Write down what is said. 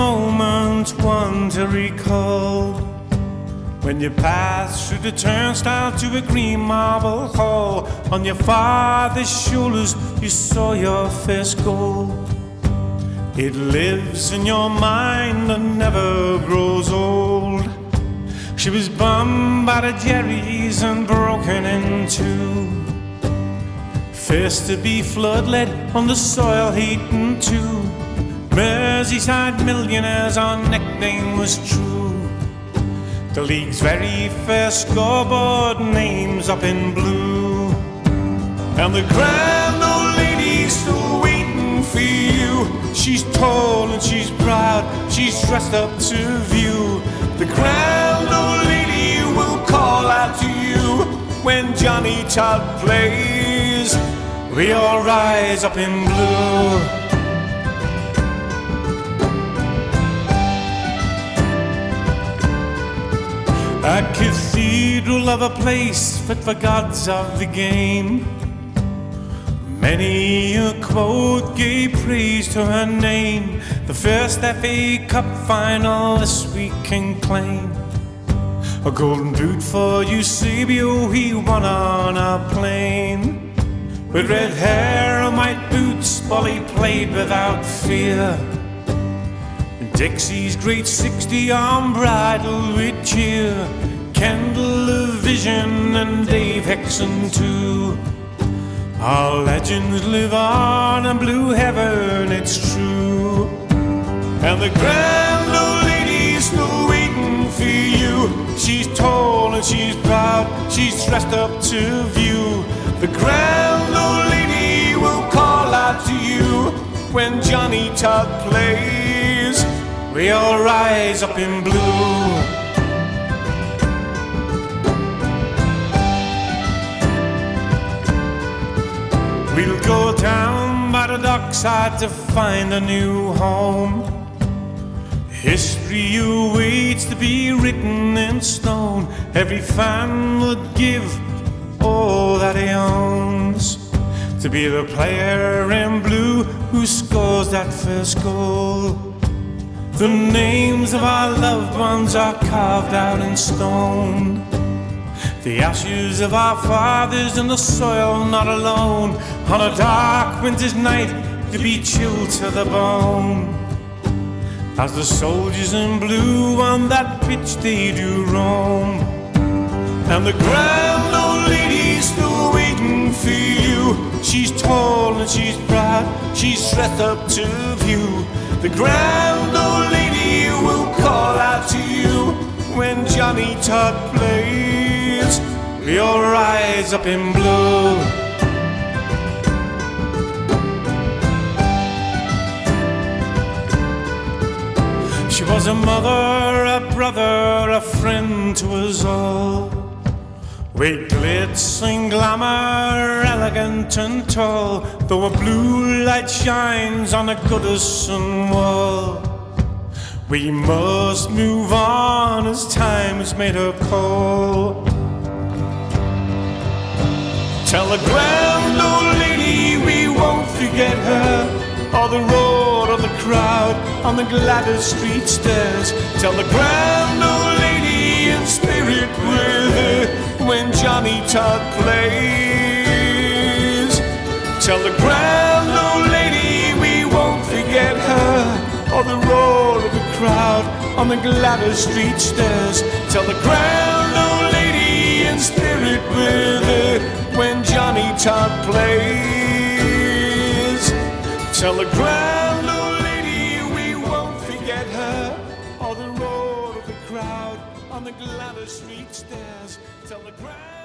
moment, one to recall, when you passed through the turnstile to a green marble hall. On your father's shoulders you saw your first goal. It lives in your mind and never grows old. She was bummed by the Jerry's and broken in two. First to be floodlit on the soil heating too. Merseyside millionaires, our nickname was true. The league's very first scoreboard, names up in blue. And the grand old lady's still waiting for you. She's tall and she's proud, she's dressed up to view. The grand old lady will call out to you when Johnny Todd plays. We all rise up in blue. A cathedral of a place fit for gods of the game. Many a quote gave praise to her name. The first FA Cup final this week can claim. A golden boot for Eusebio, he won on a plane. With red hair and white boots, Bolly played without fear. Dixie's great 60 unbridled with cheer. Kendall of Vision and Dave Hexon too. Our legends live on in blue heaven, it's true. And the grand old lady's still waiting for you. She's tall and she's proud, she's dressed up to view. The grand old lady will call out to you when Johnny Todd plays. We all rise up in blue. We'll go down by the dockside to find a new home. History awaits to be written in stone. Every fan would give all that he owns to be the player in blue who scores that first goal. The names of our loved ones are carved out in stone. The ashes of our fathers in the soil, not alone. On a dark winter's night, to be chilled to the bone. As the soldiers in blue on that pitch they do roam. And the grand old lady's still waiting for you. She's tall and she's proud, she's dressed up to view. The grand old lady will call out to you when Johnny Todd plays. We all rise up in blue. She was a mother, a brother, a friend to us all. With glitz and glamour, elegant and tall, though a blue light shines on a Goodison wall. We must move on as time has made her call. Tell the grand old lady we won't forget her, or the roar of the crowd on the Gladys Street stairs. Tell the grand old lady in spirit with her when Johnny Todd plays. Tell the grand old lady we won't forget her, or the roar of the crowd on the Gladys Street stairs. Tell the grand old lady in spirit with her when Johnny Todd plays. Tell the grand old lady we won't forget her, or the roar of the crowd on the Gladys Street stairs. Tell the grand